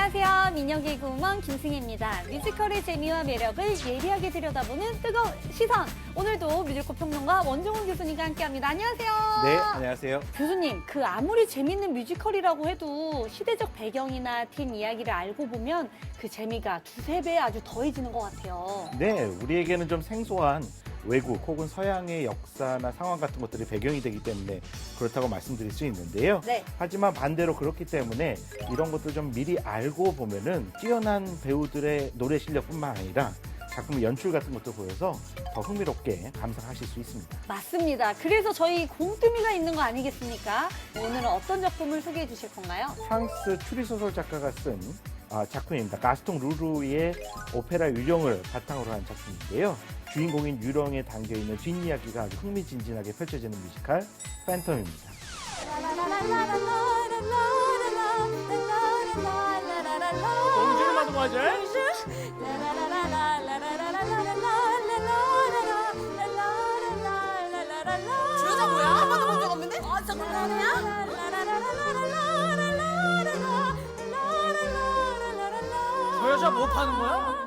안녕하세요. 민혁개구먼 김승희입니다. 뮤지컬의 재미와 매력을 예리하게 들여다보는 뜨거운 시선. 오늘도 뮤지컬 평론가 원종훈 교수님과 함께합니다. 안녕하세요. 네, 안녕하세요. 교수님, 그 아무리 재밌는 뮤지컬이라고 해도 시대적 배경이나 팀 이야기를 알고 보면 그 재미가 두세 배 아주 더해지는 것 같아요. 네, 우리에게는 좀 생소한 외국 혹은 서양의 역사나 상황 같은 것들이 배경이 되기 때문에 그렇다고 말씀드릴 수 있는데요. 네. 하지만 반대로 그렇기 때문에 이런 것도 좀 미리 알고 보면은 뛰어난 배우들의 노래 실력뿐만 아니라 작품 연출 같은 것도 보여서 더 흥미롭게 감상하실 수 있습니다. 맞습니다. 그래서 저희 공뜨미가 있는 거 아니겠습니까? 오늘은 어떤 작품을 소개해 주실 건가요? 프랑스 추리소설 작가가 쓴 작품입니다. 가스통 루루의 오페라 유령을 바탕으로 한 작품인데요. 주인공인 유령에 담겨있는 뒷이야기가 아주 흥미진진하게 펼쳐지는 뮤지컬 팬텀입니다. 봉주를 마드모아젤. 저 여자 뭐야? 한 번도 본 적 없는데? 아, 진짜 장난이야? 저 여자 뭐 파는 거야?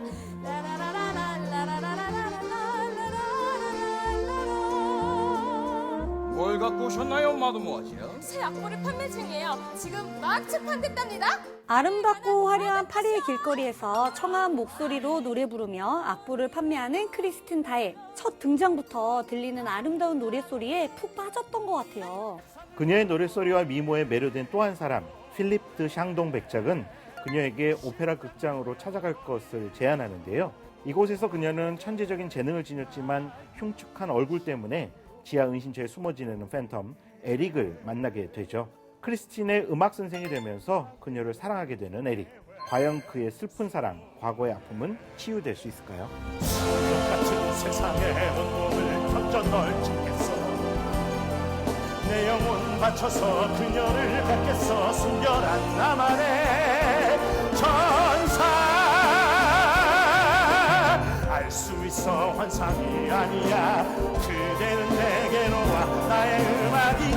뭘 갖고 오셨나요, 마드모아젤? 새 악보를 판매 중이에요. 지금 막 출판됐답니다. 아름답고 화려한 파리의 길거리에서 청아한 목소리로 노래 부르며 악보를 판매하는 크리스틴 다의 첫 등장부터 들리는 아름다운 노랫소리에 푹 빠졌던 것 같아요. 그녀의 노랫소리와 미모에 매료된 또 한 사람, 필립 드 샹동 백작은 그녀에게 오페라 극장으로 찾아갈 것을 제안하는데요. 이곳에서 그녀는 천재적인 재능을 지녔지만 흉측한 얼굴 때문에 지하 은신처에 숨어 지내는 팬텀 에릭을 만나게 되죠. 크리스틴의 음악 선생이 되면서 그녀를 사랑하게 되는 에릭. 과연 그의 슬픈 사랑, 과거의 아픔은 치유될 수 있을까요? 같은 세상에 온몸을 던져 널찍겠어. 내 영혼 바쳐서 그녀를 뵙겠어. 순결한 나만의 천사. 알 수 있어 환상이 아니야. 그대는 내게로 와. 나의 음악이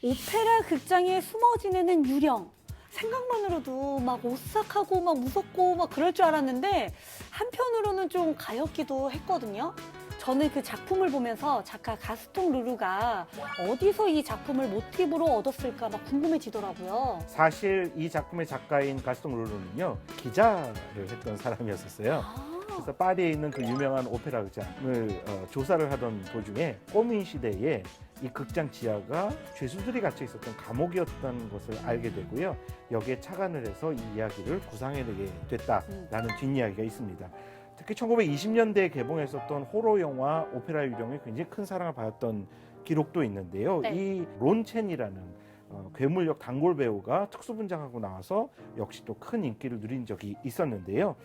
오페라 극장에 숨어 지내는 유령. 생각만으로도 막 오싹하고 막 무섭고 막 그럴 줄 알았는데 한편으로는 좀 가엾기도 했거든요. 저는 그 작품을 보면서 작가 가스통 루루가 어디서 이 작품을 모티브로 얻었을까 막 궁금해지더라고요. 사실 이 작품의 작가인 가스통 루루는요, 기자를 했던 사람이었었어요. 그래서 파리에 있는 그 유명한 오페라 극장을 조사를 하던 도중에 꼬민 시대에 이 극장 지하가 죄수들이 갇혀 있었던 감옥이었던 것을 알게 되고요. 여기에 착안을 해서 이 이야기를 구상해내게 됐다라는 뒷이야기가 있습니다. 특히 1920년대에 개봉했었던 호러 영화 오페라 유령이 굉장히 큰 사랑을 받았던 기록도 있는데요. 네. 이 론첸이라는 괴물역 단골 배우가 특수분장하고 나와서 역시 또 큰 인기를 누린 적이 있었는데요.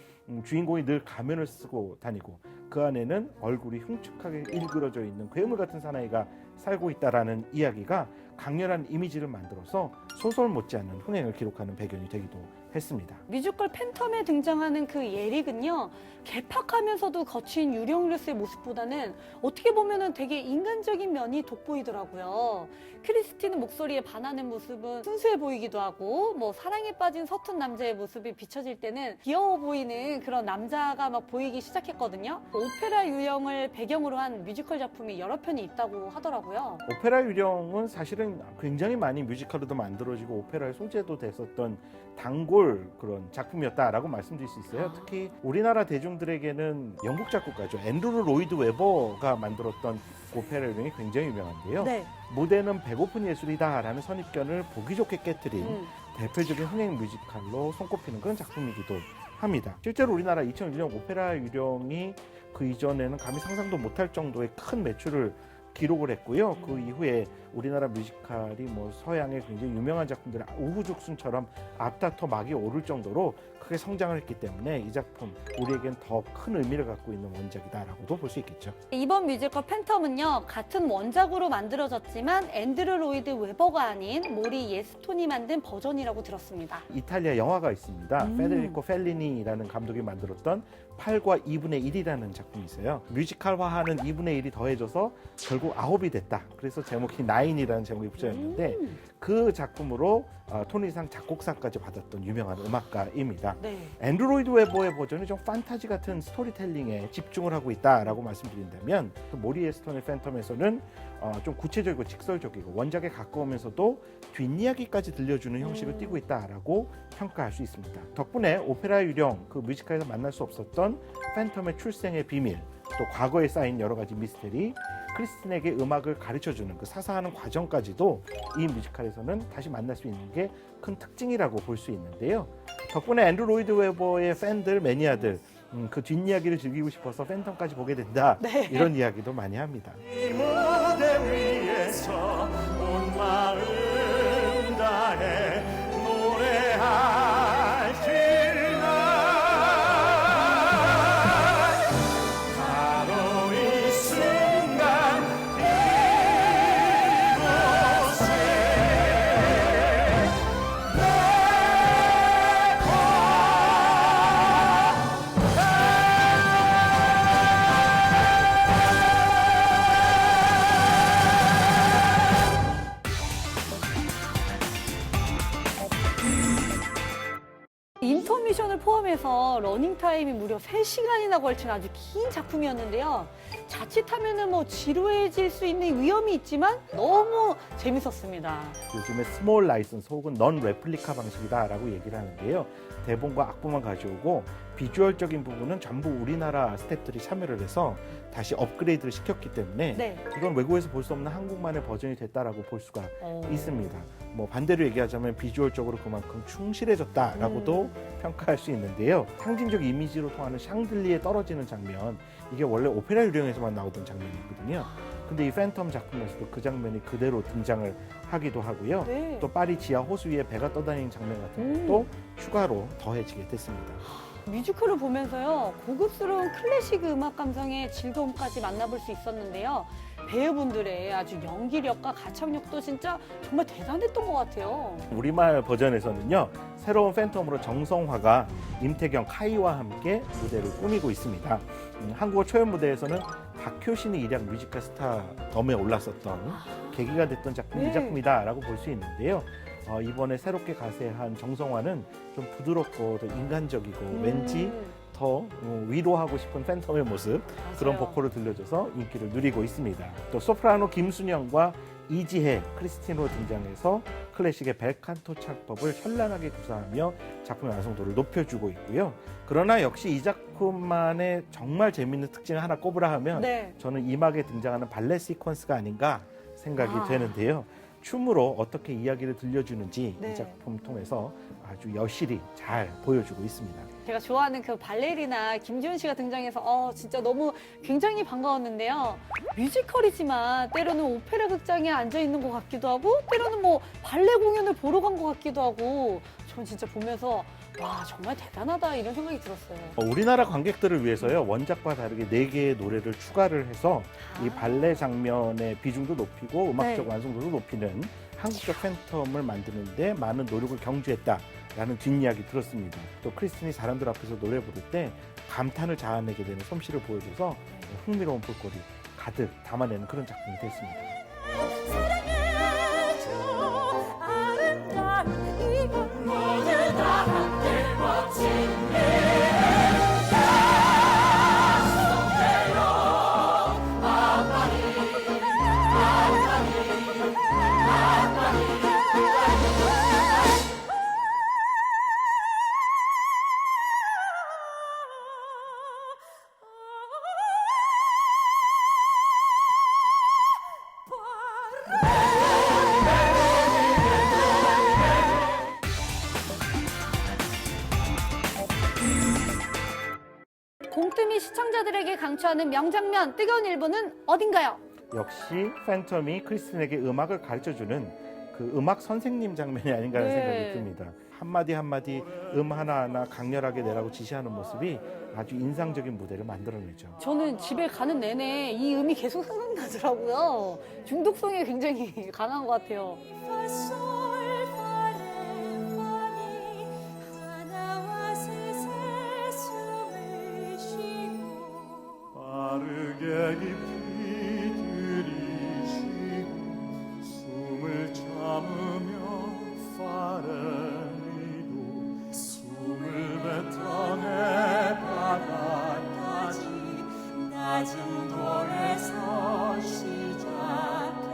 주인공이 늘 가면을 쓰고 다니고 그 안에는 얼굴이 흉측하게 일그러져 있는 괴물 같은 사나이가 살고 있다라는 이야기가 강렬한 이미지를 만들어서 소설 못지않은 흥행을 기록하는 배경이 되기도 했습니다. 뮤지컬 팬텀에 등장하는 그 예릭은요, 개팍하면서도 거친 유령으로서의 모습보다는 어떻게 보면은 되게 인간적인 면이 돋보이더라고요. 크리스틴의 목소리에 반하는 모습은 순수해 보이기도 하고, 뭐 사랑에 빠진 서툰 남자의 모습이 비춰질 때는 귀여워 보이는 그런 남자가 막 보이기 시작했거든요. 오페라 유령을 배경으로 한 뮤지컬 작품이 여러 편이 있다고 하더라고요. 오페라 유령은 사실은 굉장히 많이 뮤지컬로도 만들어지고 오페라의 소재도 됐었던 단골 그런 작품이었다라고 말씀드릴 수 있어요. 특히 우리나라 대중들에게는 영국 작곡가죠. 앤드루 로이드 웨버가 만들었던 오페라 유령이 굉장히 유명한데요. 네. 무대는 배고픈 예술이다라는 선입견을 보기 좋게 깨뜨린 대표적인 흥행 뮤지컬로 손꼽히는 그런 작품이기도 합니다. 실제로 우리나라 2001년 오페라 유령이 그 이전에는 감히 상상도 못할 정도의 큰 매출을 기록을 했고요. 그 이후에 우리나라 뮤지컬이 뭐 서양의 굉장히 유명한 작품들 우후죽순처럼 앞다퉈 막이 오를 정도로 크게 성장을 했기 때문에 이 작품 우리에겐 더 큰 의미를 갖고 있는 원작이다라고도 볼 수 있겠죠. 이번 뮤지컬 팬텀은요, 같은 원작으로 만들어졌지만 앤드류 로이드 웨버가 아닌 모리 예스톤이 만든 버전이라고 들었습니다. 이탈리아 영화가 있습니다. 페데리코 펠리니라는 감독이 만들었던 8과 2분의 1이라는 작품이 있어요. 뮤지컬화하는 2분의 1이 더해져서 결국 9이 됐다. 그래서 제목이 9이라는 제목이 붙여졌는데 그 작품으로 토니상 작곡상까지 받았던 유명한 음악가입니다. 네. 앤드류 로이드 웨버의 버전이 좀 판타지 같은 스토리텔링에 집중을 하고 있다라고 말씀드린다면 그 모리 에스톤의 팬텀에서는 좀 구체적이고 직설적이고 원작에 가까우면서도 뒷이야기까지 들려주는 형식을 띠고 있다라고 평가할 수 있습니다. 덕분에 오페라 유령 그 뮤지컬에서 만날 수 없었던 팬텀의 출생의 비밀, 또 과거에 쌓인 여러 가지 미스테리, 크리스틴에게 음악을 가르쳐주는 그 사사하는 과정까지도 이 뮤지컬에서는 다시 만날 수 있는 게 큰 특징이라고 볼 수 있는데요. 덕분에 앤드류 로이드 웨버의 팬들, 매니아들 그 뒷이야기를 즐기고 싶어서 팬텀까지 보게 된다. 네. 이런 이야기도 많이 합니다. 이 무대 위에서 온 마음 다해 노래할 날 바로 이 순간 이곳에 인터미션을 포함해서 러닝타임이 무려 3시간이나 걸친 아주 긴 작품이었는데요. 자칫하면 뭐 지루해질 수 있는 위험이 있지만 너무 재밌었습니다. 요즘에 스몰 라이선스 혹은 넌 레플리카 방식이다라고 얘기를 하는데요. 대본과 악보만 가져오고 비주얼적인 부분은 전부 우리나라 스태프들이 참여를 해서 다시 업그레이드를 시켰기 때문에 네. 이건 외국에서 볼 수 없는 한국만의 버전이 됐다라고 볼 수가 있습니다. 뭐 반대로 얘기하자면 비주얼적으로 그만큼 충실해졌다라고도 평가할 수 있는데요. 상징적 이미지로 통하는 샹들리에 떨어지는 장면, 이게 원래 오페라 유령에서만 나오던 장면이거든요. 근데 이 팬텀 작품에서도 그 장면이 그대로 등장을 하기도 하고요. 네. 또 파리 지하 호수 위에 배가 떠다니는 장면 같은 것도 추가로 더해지게 됐습니다. 뮤지컬을 보면서요, 고급스러운 클래식 음악 감상의 즐거움까지 만나볼 수 있었는데요. 배우분들의 아주 연기력과 가창력도 진짜 정말 대단했던 것 같아요. 우리말 버전에서는요, 새로운 팬텀으로 정성화가 임태경, 카이와 함께 무대를 꾸미고 있습니다. 한국어 초연 무대에서는 박효신이 일약 뮤지컬 스타 덤에 올랐었던 계기가 됐던 작품이 네. 이 작품이다라고 볼 수 있는데요. 이번에 새롭게 가세한 정성화는 좀 부드럽고 더 인간적이고 왠지 더 위로하고 싶은 팬텀의 모습, 그런 맞아요. 보컬을 들려줘서 인기를 누리고 있습니다. 또 소프라노 김순영과 이지혜, 크리스틴으로 등장해서 클래식의 벨칸토 창법을 현란하게 구사하며 작품의 완성도를 높여주고 있고요. 그러나 역시 이 작품만의 정말 재밌는 특징을 하나 꼽으라 하면 네. 저는 이 막에 등장하는 발레 시퀀스가 아닌가 생각이 되는데요. 춤으로 어떻게 이야기를 들려주는지 네. 이 작품 통해서 아주 여실히 잘 보여주고 있습니다. 제가 좋아하는 그 발레리나 김지훈 씨가 등장해서 진짜 너무 굉장히 반가웠는데요. 뮤지컬이지만 때로는 오페라 극장에 앉아 있는 것 같기도 하고 때로는 뭐 발레 공연을 보러 간 것 같기도 하고 전 진짜 보면서 와 정말 대단하다 이런 생각이 들었어요. 우리나라 관객들을 위해서요, 원작과 다르게 4개의 노래를 추가를 해서 이 발레 장면의 비중도 높이고 음악적 네. 완성도도 높이는 한국적 팬텀을 만드는데 많은 노력을 경주했다라는 뒷이야기 들었습니다. 또 크리스틴이 사람들 앞에서 노래 부를 때 감탄을 자아내게 되는 솜씨를 보여줘서 흥미로운 볼거리 가득 담아내는 그런 작품이 됐습니다. 사랑해줘 아름다운 이곳 모두 다 함께 멋진 공뜸이 시청자들에게 강추하는 명장면 뜨거운 일부는 어딘가요? 역시 팬텀이 크리스틴에게 음악을 가르쳐주는 그 음악 선생님 장면이 아닌가 하는 네. 생각이 듭니다. 한마디 한마디 하나하나 강렬하게 내라고 지시하는 모습이 아주 인상적인 무대를 만들어내죠. 저는 집에 가는 내내 이 음이 계속 생각나더라고요. 중독성이 굉장히 강한 것 같아요. 빠르게 깊이 들이쉬고 숨을 참으며 파레미도 숨을 뱉어내 바다까지 낮은 돌에서 시작해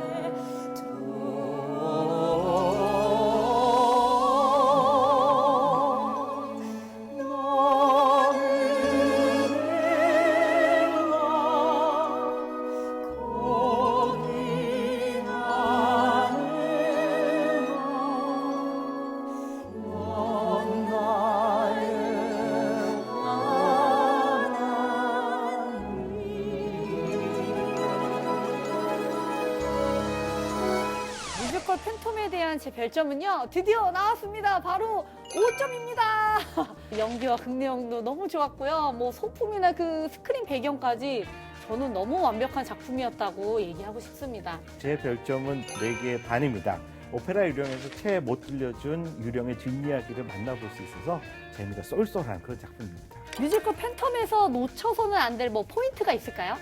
뮤지컬 팬텀에 대한 제 별점은요, 드디어 나왔습니다. 바로 5점입니다. 연기와 극 내용도 너무 좋았고요. 뭐 소품이나 그 스크린 배경까지 저는 너무 완벽한 작품이었다고 얘기하고 싶습니다. 제 별점은 4개 반입니다. 오페라 유령에서 채 못 들려준 유령의 뒷이야기를 만나볼 수 있어서 재미가 쏠쏠한 그런 작품입니다. 뮤지컬 팬텀에서 놓쳐서는 안 될 뭐 포인트가 있을까요?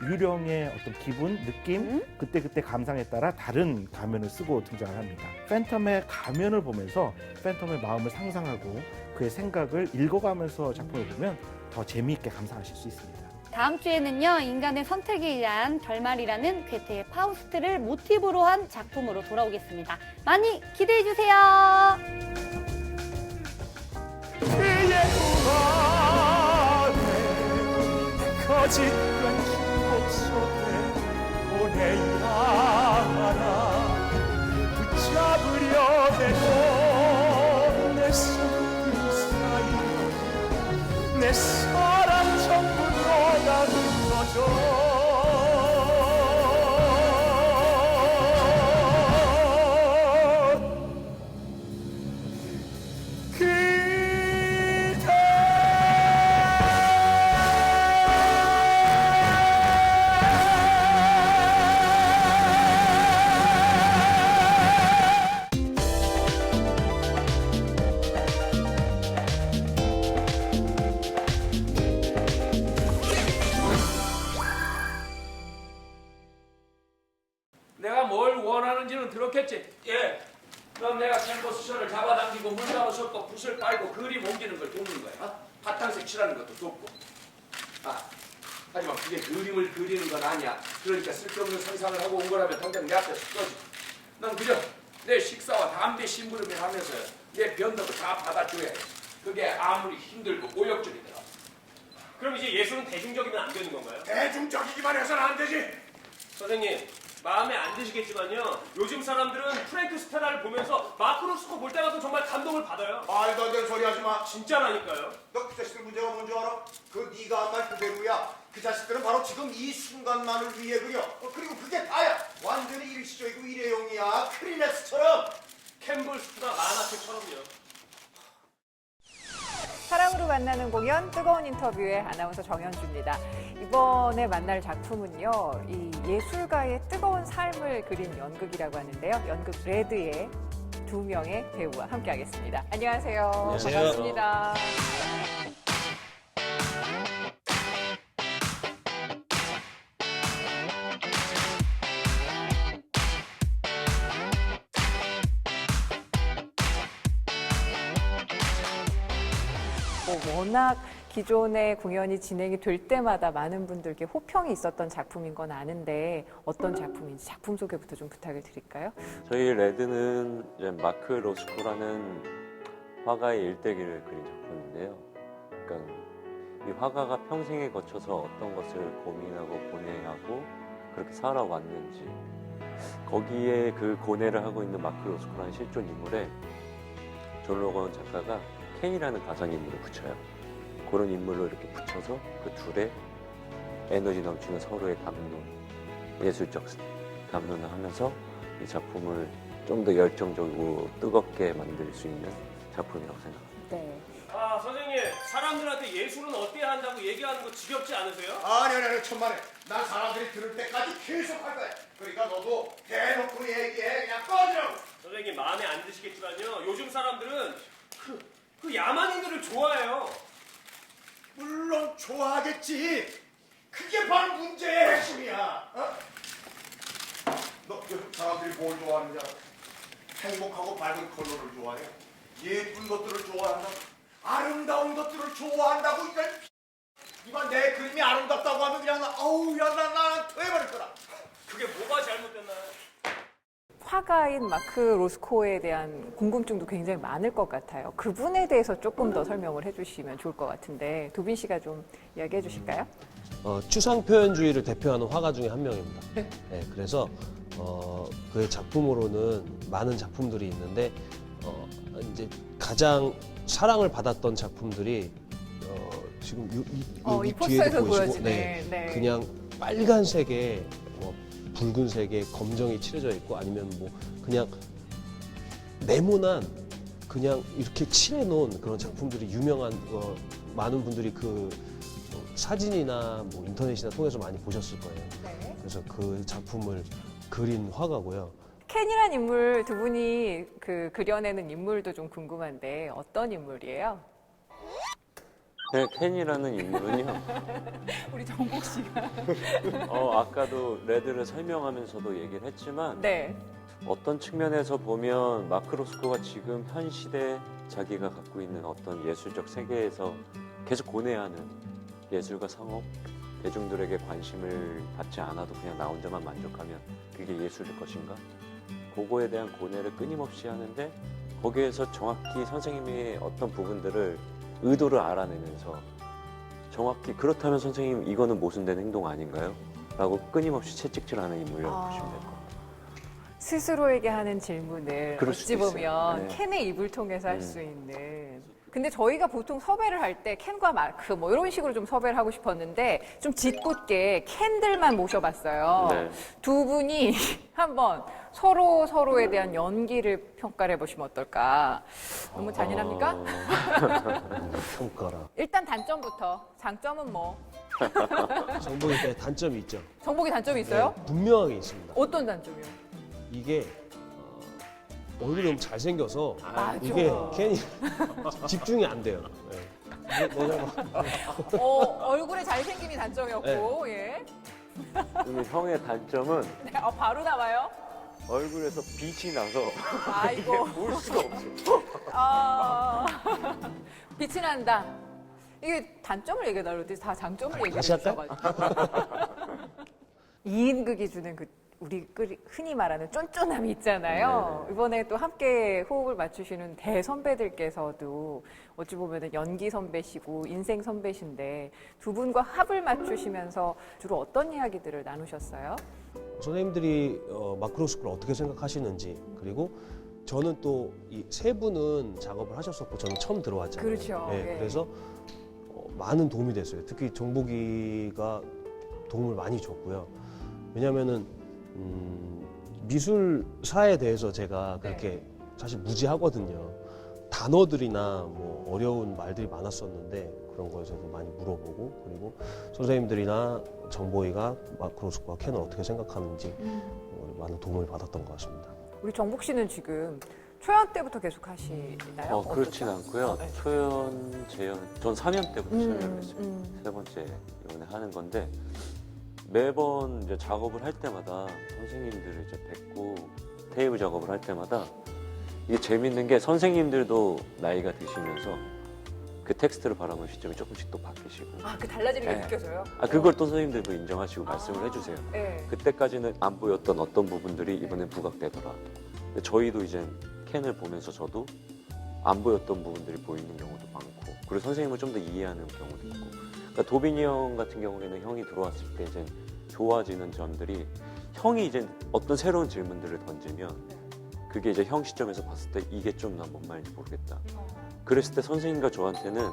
유령의 어떤 기분, 느낌, 그때그때 감상에 따라 다른 가면을 쓰고 등장을 합니다. 팬텀의 가면을 보면서 팬텀의 마음을 상상하고 그의 생각을 읽어가면서 작품을 보면 더 재미있게 감상하실 수 있습니다. 다음 주에는요, 인간의 선택에 의한 결말이라는 괴테의 파우스트를 모티브로 한 작품으로 돌아오겠습니다. 많이 기대해 주세요. 그의 우아해 거짓된 기복 속에 보내야 하나 붙잡으려 해도 내 손길 사이 내 사랑 전부 너가 흘러줘 내가 뭘 원하는지는 들었겠지? 예. 그럼 내가 캔버스션을 잡아당기고 물감을 섞고 붓을 빨고 그림 옮기는 걸 돕는 거야. 어? 바탕색 칠하는 것도 돕고. 하지만 그게 그림을 그리는 건 아니야. 그러니까 쓸데없는 상상을 하고 온 거라면 당장 내 앞에서 꺼지. 넌 그저 내 식사와 담배 심부름을 하면서 내 변덕을 다 받아줘야 해. 그게 아무리 힘들고 모욕적이더라. 그럼 이제 예술은 대중적이면 안 되는 건가요? 대중적이기만 해서는 안 되지. 선생님, 마음에 안 드시겠지만요. 요즘 사람들은 프랭크 스테라를 보면서 마크 로스코 볼 때마다 정말 감동을 받아요. 말도 안 되는 소리 하지 마. 진짜라니까요. 너 그 자식들 문제가 뭔지 알아? 그 네가 한 말 그대로야. 그 자식들은 바로 지금 이 순간만을 위해 그려. 그리고 그게 다야. 완전히 일시적이고 일회용이야. 크리네스처럼. 캔버스나 만화책처럼요. 사랑으로 만나는 공연 뜨거운 인터뷰의 아나운서 정현주입니다. 이번에 만날 작품은요, 이 예술가의 뜨거운 삶을 그린 연극이라고 하는데요. 연극 레드의 2명의 배우와 함께하겠습니다. 안녕하세요. 안녕하세요. 반갑습니다. 워낙 기존의 공연이 진행이 될 때마다 많은 분들께 호평이 있었던 작품인 건 아는데 어떤 작품인지 작품 소개부터 좀 부탁을 드릴까요? 저희 레드는 이제 마크 로스코라는 화가의 일대기를 그린 작품인데요. 그러니까 이 화가가 평생에 거쳐서 어떤 것을 고민하고 고뇌하고 그렇게 살아왔는지 거기에 그 고뇌를 하고 있는 마크 로스코라는 실존 인물에 존 로건 작가가 K라는 가상인물을 붙여요. 그런 인물로 이렇게 붙여서 그 둘의 에너지 넘치는 서로의 담론, 예술적 담론을 하면서 이 작품을 좀 더 열정적이고 뜨겁게 만들 수 있는 작품이라고 생각합니다. 네. 아 선생님, 사람들한테 예술은 어때야 한다고 얘기하는 거 지겹지 않으세요? 아니 천만에. 난 사람들이 들을 때까지 계속 할 거야. 그러니까 너도 대놓고 얘기해. 그냥 꺼지라고. 선생님 마음에 안 드시겠지만요, 요즘 사람들은 그 야만인들을 좋아해요. 물론 좋아하겠지. 그게 바로 문제의 핵심이야. 어? 너 요즘 사람들이 뭘 좋아하는지 알아? 행복하고 밝은 컬러를 좋아해. 예쁜 것들을 좋아한다. 아름다운 것들을 좋아한다고. 이만 내 그림이 아름답다고 하면 그냥 어우 야나 토해버릴 거라. 그게 뭐가 잘못됐나요? 화가인 마크 로스코에 대한 궁금증도 굉장히 많을 것 같아요. 그분에 대해서 조금 더 설명을 해주시면 좋을 것 같은데 도빈 씨가 좀 이야기해 주실까요? 추상 표현주의를 대표하는 화가 중에 한 명입니다. 네, 그래서 그의 작품으로는 많은 작품들이 있는데 이제 가장 사랑을 받았던 작품들이 지금 여기 이 뒤에도 포스터에서 보이시고, 보여지네. 네. 그냥 빨간색에 붉은색에 검정이 칠해져 있고 아니면 뭐 그냥 네모난 그냥 이렇게 칠해 놓은 그런 작품들이 유명한 많은 분들이 그 사진이나 뭐 인터넷이나 통해서 많이 보셨을 거예요. 네. 그래서 그 작품을 그린 화가고요. 켄이란 인물 두 분이 그려내는 인물도 좀 궁금한데 어떤 인물이에요? 켄이라는 인물은요. 우리 정복 씨가. 아까도 레드를 설명하면서도 얘기를 했지만 네. 어떤 측면에서 보면 마크 로스코가 지금 현 시대 자기가 갖고 있는 어떤 예술적 세계에서 계속 고뇌하는 예술과 상업, 대중들에게 관심을 받지 않아도 그냥 나 혼자만 만족하면 그게 예술일 것인가? 그거에 대한 고뇌를 끊임없이 하는데 거기에서 정확히 선생님의 어떤 부분들을 의도를 알아내면서 정확히 그렇다면 선생님 이거는 모순된 행동 아닌가요? 라고 끊임없이 채찍질하는 인물이라고 보시면 될 것 같아요. 스스로에게 하는 질문을 그럴 어찌 수도 보면 있어요. 네. 켄의 입을 통해서 할 수 있는. 근데 저희가 보통 섭외를 할 때 켄과 마크 뭐 이런 식으로 좀 섭외를 하고 싶었는데 좀 짓궂게 켄들만 모셔봤어요. 네. 두 분이 한번 서로에 대한 연기를 평가를 해보시면 어떨까. 너무 잔인합니까? 평가라. 일단 단점부터. 장점은 뭐? 정복의 단점이 있죠. 정복이 단점이 있어요? 네, 분명하게 있습니다. 어떤 단점이요? 이게 얼굴이 너무 잘생겨서 맞아. 이게 괜히 집중이 안 돼요. 네. 얼굴에 잘생김이 단점이었고, 예. 그리고 형의 단점은 네, 바로 나와요. 얼굴에서 빛이 나서 아이고. 볼 수가 없어요. 빛이 난다. 이게 단점을 얘기해달라고 다 장점을 얘기해 다시 할까요? 주셔가지고. 이인극이 주는 우리 흔히 말하는 쫀쫀함이 있잖아요. 이번에 또 함께 호흡을 맞추시는 대선배들께서도 어찌 보면 연기 선배시고 인생 선배신데 두 분과 합을 맞추시면서 주로 어떤 이야기들을 나누셨어요? 선생님들이 마크 로스코를 어떻게 생각하시는지 그리고 저는 또 이 세 분은 작업을 하셨었고 저는 처음 들어왔잖아요. 그렇죠. 네, 예. 그래서 많은 도움이 됐어요. 특히 정복이가 도움을 많이 줬고요. 왜냐하면은 미술사에 대해서 제가 그렇게 사실 무지하거든요. 단어들이나 뭐 어려운 말들이 많았었는데 그런 거에서도 많이 물어보고 그리고 선생님들이나 정보이가 마크 로스코와 켄을 어떻게 생각하는지 많은 도움을 받았던 것 같습니다. 우리 정복 씨는 지금 초연 때부터 계속 하시나요? 그렇진 어떻죠? 않고요. 네. 초연, 재연, 전 4년 때부터 초연을 했어요. 세 번째 이번에 하는 건데 매번 이제 작업을 할 때마다 선생님들을 이제 뵙고 테이블 작업을 할 때마다 이게 재밌는 게 선생님들도 나이가 드시면서 그 텍스트를 바라보는 시점이 조금씩 또 바뀌시고 그 달라지는 게 네. 느껴져요? 그걸 또 선생님들도 인정하시고 말씀을 해주세요. 네. 그때까지는 안 보였던 어떤 부분들이 이번엔 부각되더라. 근데 저희도 이제 캔을 보면서 저도 안 보였던 부분들이 보이는 경우도 많고 그리고 선생님을 좀 더 이해하는 경우도 있고 그러니까 도빈이 형 같은 경우에는 형이 들어왔을 때 이제 좋아지는 점들이 형이 이제 어떤 새로운 질문들을 던지면 그게 이제 형 시점에서 봤을 때 이게 좀 난 뭔 말인지 모르겠다. 그랬을 때 선생님과 저한테는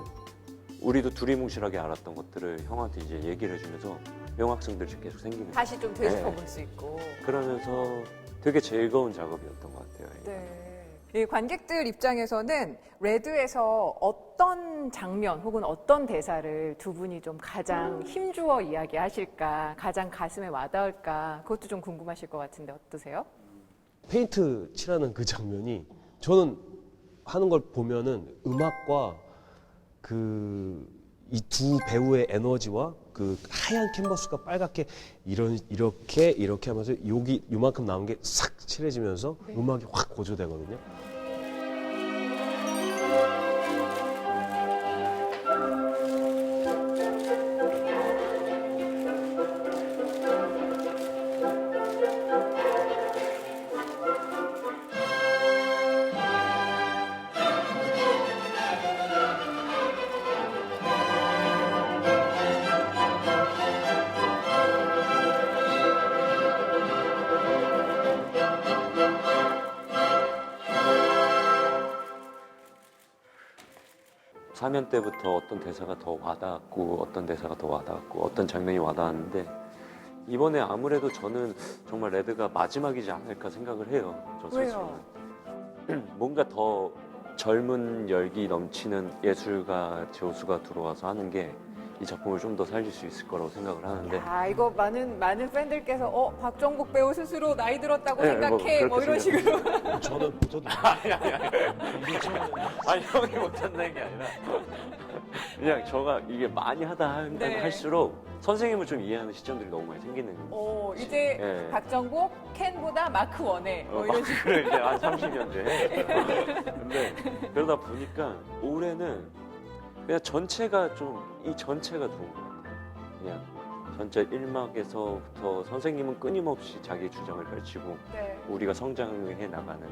우리도 두리뭉실하게 알았던 것들을 형한테 이제 얘기를 해주면서 명확성들이 계속 생기는 거예요. 다시 좀 되짚어 볼 수 있고. 그러면서 되게 즐거운 작업이었던 것 같아요. 네. 이 관객들 입장에서는 레드에서 어떤 장면 혹은 어떤 대사를 두 분이 좀 가장 힘주어 이야기하실까, 가장 가슴에 와닿을까, 그것도 좀 궁금하실 것 같은데 어떠세요? 페인트 칠하는 그 장면이 저는 하는 걸 보면은 음악과 이 두 배우의 에너지와 그 하얀 캔버스가 빨갛게 이렇게 하면서 여기 요만큼 나온 게 싹 칠해지면서 음악이 확 고조되거든요. 사면 때부터 어떤 대사가 더 와닿았고 어떤 대사가 더 와닿았고 어떤 장면이 와닿았는데 이번에 아무래도 저는 정말 레드가 마지막이지 않을까 생각을 해요. 저 왜요? 스스로는. 뭔가 더 젊은 열기 넘치는 예술가 조수가 들어와서 하는 게 이 작품을 좀 더 살릴 수 있을 거라고 생각을 하는데 이거 많은 팬들께서 박정복 배우 스스로 나이 들었다고 네, 생각해 뭐 이런 그렇게 식으로. 저도 아니 형이 못한다는 게 아니라 그냥 저가 이게 많이 하다 네. 할수록 선생님을 좀 이해하는 시점들이 너무 많이 생기는 거예요. 이제 예. 박정복 캔보다 마크 원에 이런 식으로. 그래 이제 한 30년 돼. 근데 그러다 보니까 올해는 그냥 전체가 좀 이 전체가 좋은 것 같아요. 그냥 전체 1막에서부터 선생님은 끊임없이 자기 주장을 펼치고 네. 우리가 성장해 나가는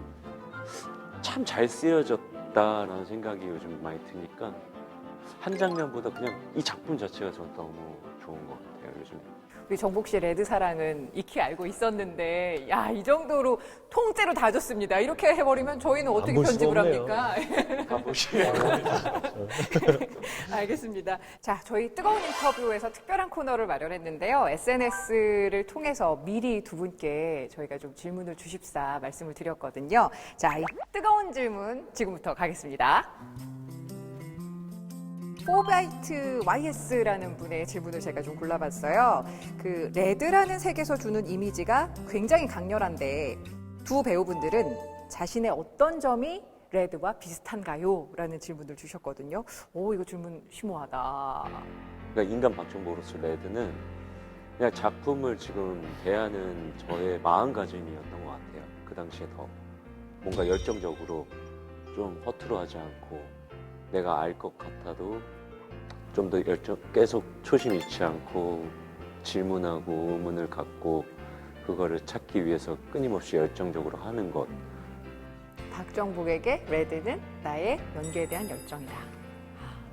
참 잘 쓰여졌다라는 생각이 요즘 많이 드니까 한 장면보다 그냥 이 작품 자체가 저는 너무 좋은 것 같아요 요즘. 우리 정복 씨 레드 사랑은 익히 알고 있었는데 이 정도로 통째로 다 줬습니다. 이렇게 해버리면 저희는 어떻게 볼 수가 편집을 없네요. 합니까? 가보시면 알겠습니다. 자, 저희 뜨거운 인터뷰에서 특별한 코너를 마련했는데요. SNS를 통해서 미리 두 분께 저희가 좀 질문을 주십사 말씀을 드렸거든요. 자, 이 뜨거운 질문 지금부터 가겠습니다. 4바이트 YS라는 분의 질문을 제가 좀 골라봤어요. 그 레드라는 색에서 주는 이미지가 굉장히 강렬한데 두 배우분들은 자신의 어떤 점이 레드와 비슷한가요? 라는 질문을 주셨거든요. 이거 질문 심오하다. 그러니까 인간 박정복으로서 레드는 그냥 작품을 지금 대하는 저의 마음가짐이었던 것 같아요. 그 당시에 더 뭔가 열정적으로 좀 허투루하지 않고 내가 알 것 같아도 좀 더 계속 초심 잃지 않고 질문하고 의문을 갖고 그거를 찾기 위해서 끊임없이 열정적으로 하는 것. 박정복에게 레드는 나의 연기에 대한 열정이다.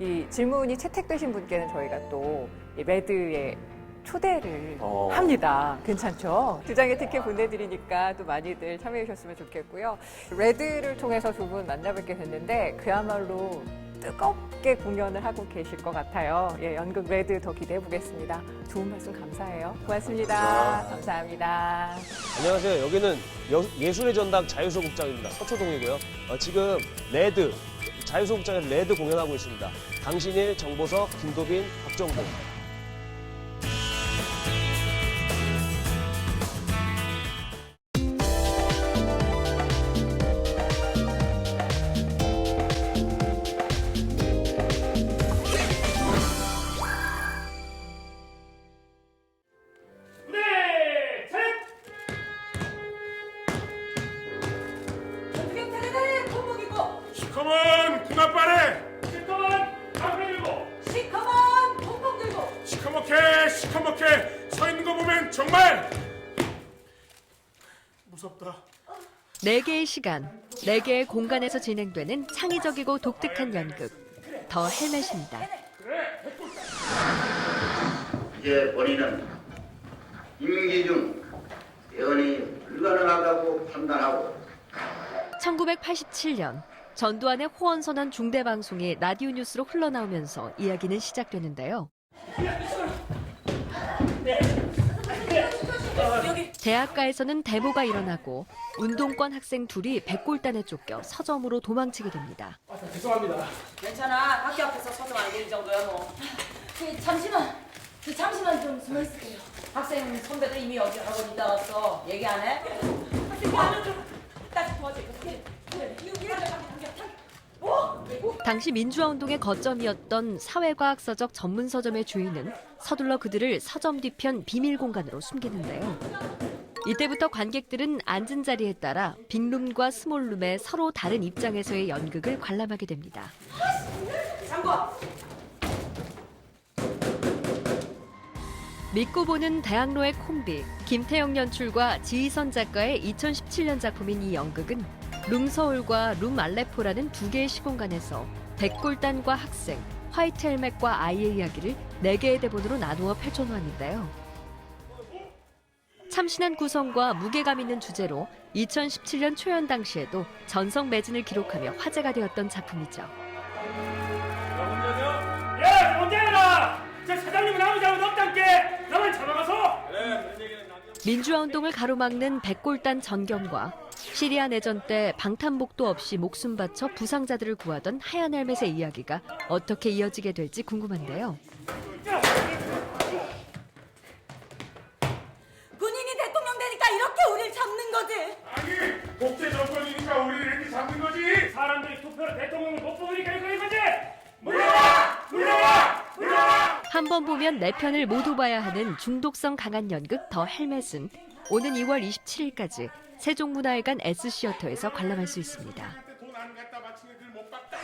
이 질문이 채택되신 분께는 저희가 또 이 레드의 초대를 합니다. 괜찮죠? 두 장의 티켓 보내드리니까 또 많이들 참여해 주셨으면 좋겠고요. 레드를 통해서 두 분 만나뵙게 됐는데 그야말로 뜨겁게 공연을 하고 계실 것 같아요. 연극 레드 더 기대해 보겠습니다. 좋은 말씀 감사해요. 고맙습니다. 감사합니다. 안녕하세요. 여기는 예술의 전당 자유소극장입니다. 서초동이고요. 지금 레드 자유소극장에서 레드 공연하고 있습니다. 강신일, 정보석, 김도빈, 박정복. 시커먼 군합발에 시커먼 앞에 들고 시커먼 퐁퐁 들고 시커멓게 서 있는 거 보면 정말 무섭다. 4개의 시간, 4개의 공간에서 진행되는 창의적이고 독특한 연극, 더 헬멧입니다. 이제 본인은 임기 중 예언이 불가능하다고 판단하고 1987년 전두환의 호언선언 중대방송이 라디오 뉴스로 흘러나오면서 이야기는 시작되는데요. 대학가에서는 데모가 일어나고 운동권 학생 둘이 백골단에 쫓겨 서점으로 도망치게 됩니다. 죄송합니다. 괜찮아. 학교 앞에서 서점 안 될 정도야 뭐. 잠시만 좀 숨어 있을게요. 학생 선배들 이미 여기 학원 있다 왔어. 얘기 안 해? 학생이 안좀 딱 도와줘. 당시 민주화운동의 거점이었던 사회과학서적 전문서점의 주인은 서둘러 그들을 서점 뒤편 비밀 공간으로 숨기는데요. 이때부터 관객들은 앉은 자리에 따라 빅룸과 스몰룸의 서로 다른 입장에서의 연극을 관람하게 됩니다. 잠궈. 믿고 보는 대학로의 콤비, 김태영 연출과 지희선 작가의 2017년 작품인 이 연극은 룸서울과 룸알레포라는 두 개의 시공간에서 백골단과 학생, 화이트 헬멧과 아이의 이야기를 4개의 대본으로 나누어 펼쳐놓았는데요. 참신한 구성과 무게감 있는 주제로 2017년 초연 당시에도 전성 매진을 기록하며 화제가 되었던 작품이죠. 야, 문제라! 저 사장님은 아무 잘못 없단께! 나만 잡아가서! 민주화 운동을 가로막는 백골단 전경과 시리아 내전 때 방탄복도 없이 목숨 바쳐 부상자들을 구하던 하얀 헬멧의 이야기가 어떻게 이어지게 될지 궁금한데요. 군인이 대통령 되니까 이렇게 우리를 잡는 거지. 아니, 복제 정권이니까 우리를 이렇게 잡는 거지! 사람들이 투표로 대통령을 못 뽑으니까 이거인 거지! 물러나! 물러나! 물러나! 한 번 보면 4편을 모두 봐야 하는 중독성 강한 연극 더 헬멧은 오는 2월 27일까지 세종문화회관 S시어터에서 관람할 수 있습니다. 돈 안 갖다 바친 애들 못 봤다.